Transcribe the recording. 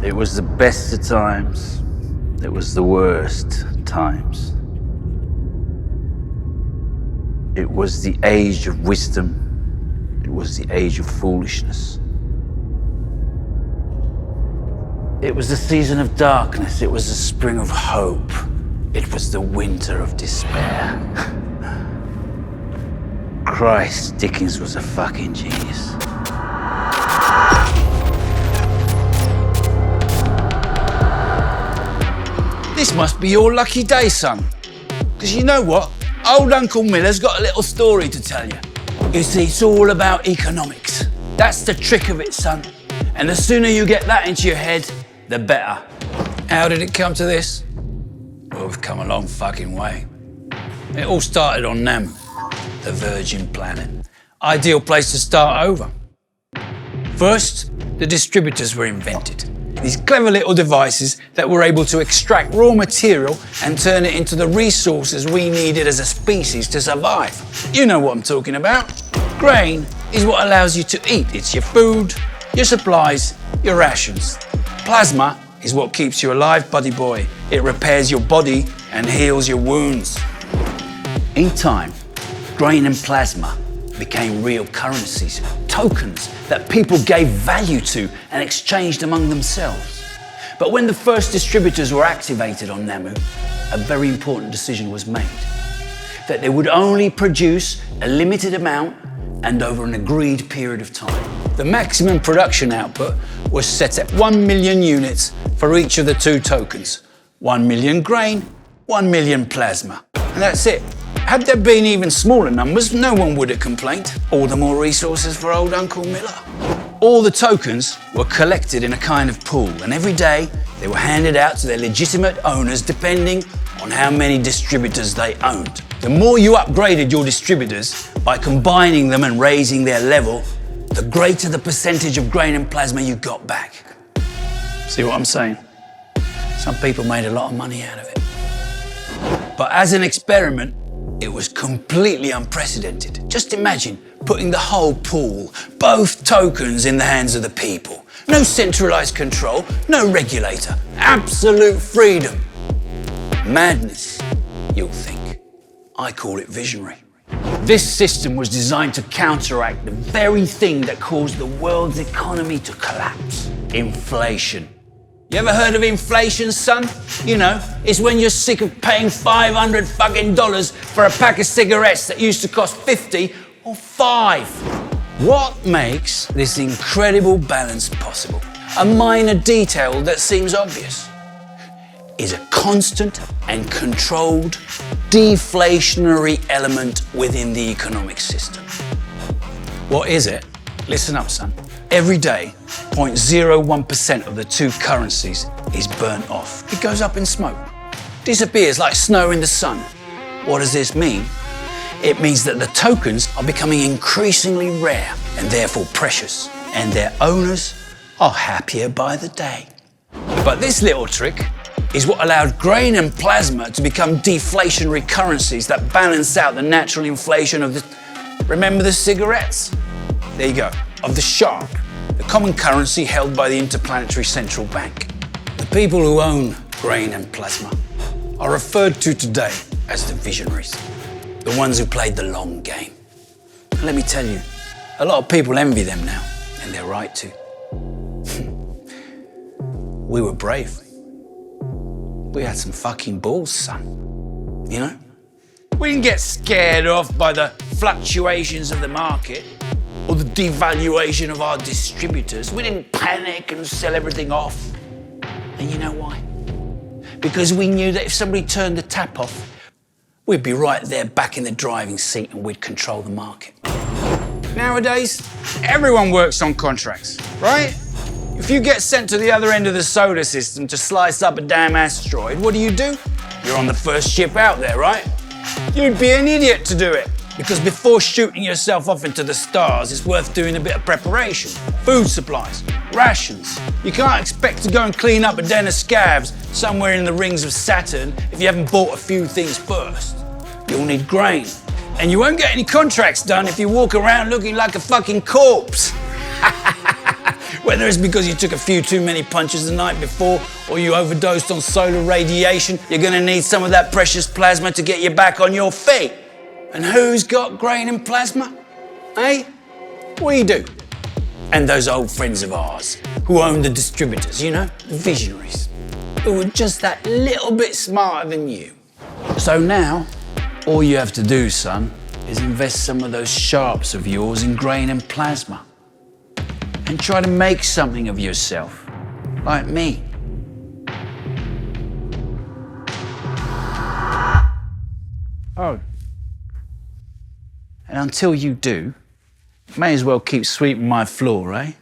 It was the best of times. It was the worst times. It was the age of wisdom. It was the age of foolishness. It was the season of darkness. It was the spring of hope. It was the winter of despair. Christ, Dickens was a fucking genius. This must be your lucky day, son. Because you know what? Old Uncle Miller's got a little story to tell you. You see, it's all about economics. That's the trick of it, son. And the sooner you get that into your head, the better. How did it come to this? Well, we've come a long fucking way. It all started on Nam, the Virgin Planet. Ideal place to start over. First, the distributors were invented. These clever little devices that were able to extract raw material and turn it into the resources we needed as a species to survive. You know what I'm talking about. Grain is what allows you to eat. It's your food, your supplies, your rations. Plasma is what keeps you alive, buddy boy. It repairs your body and heals your wounds. In time, grain and plasma became real currencies, tokens that people gave value to and exchanged among themselves. But when the first distributors were activated on Namu, a very important decision was made. That they would only produce a limited amount and over an agreed period of time. The maximum production output was set at 1 million units for each of the two tokens. 1 million grain, 1 million plasma. And that's it. Had there been even smaller numbers, no one would have complained. All the more resources for old Uncle Miller. All the tokens were collected in a kind of pool, and every day they were handed out to their legitimate owners depending on how many distributors they owned. The more you upgraded your distributors by combining them and raising their level, the greater the percentage of grain and plasma you got back. See what I'm saying? Some people made a lot of money out of it. But as an experiment, it was completely unprecedented. Just imagine putting the whole pool, both tokens, in the hands of the people. No centralized control, no regulator, absolute freedom. Madness, you'll think. I call it visionary. This system was designed to counteract the very thing that caused the world's economy to collapse. Inflation. You ever heard of inflation, son? You know, it's when you're sick of paying $500 fucking for a pack of cigarettes that used to cost 50 or 5. What makes this incredible balance possible? A minor detail that seems obvious is a constant and controlled deflationary element within the economic system. What is it? Listen up, son. Every day, 0.01% of the two currencies is burnt off. It goes up in smoke, disappears like snow in the sun. What does this mean? It means that the tokens are becoming increasingly rare and therefore precious, and their owners are happier by the day. But this little trick is what allowed grain and plasma to become deflationary currencies that balance out the natural inflation of the... Remember the cigarettes? There you go. Of the shark, the common currency held by the Interplanetary Central Bank. The people who own grain and plasma are referred to today as the visionaries, the ones who played the long game. And let me tell you, a lot of people envy them now, and they're right to. We were brave. We had some fucking balls, son. You know? We didn't get scared off by the fluctuations of the market or the devaluation of our distributors. We didn't panic and sell everything off. And you know why? Because we knew that if somebody turned the tap off, we'd be right there back in the driving seat and we'd control the market. Nowadays, everyone works on contracts, right? If you get sent to the other end of the solar system to slice up a damn asteroid, what do? You're on the first ship out there, right? You'd be an idiot to do it. Because before shooting yourself off into the stars, it's worth doing a bit of preparation. Food supplies, rations. You can't expect to go and clean up a den of scavs somewhere in the rings of Saturn if you haven't bought a few things first. You'll need grain. And you won't get any contracts done if you walk around looking like a fucking corpse. Whether it's because you took a few too many punches the night before or you overdosed on solar radiation, you're gonna need some of that precious plasma to get you back on your feet. And who's got grain and plasma? Eh? We do. And those old friends of ours who own the distributors, you know, the visionaries, who were just that little bit smarter than you. So now, all you have to do, son, is invest some of those sharps of yours in grain and plasma. And try to make something of yourself, like me. Oh. And until you do, may as well keep sweeping my floor, eh?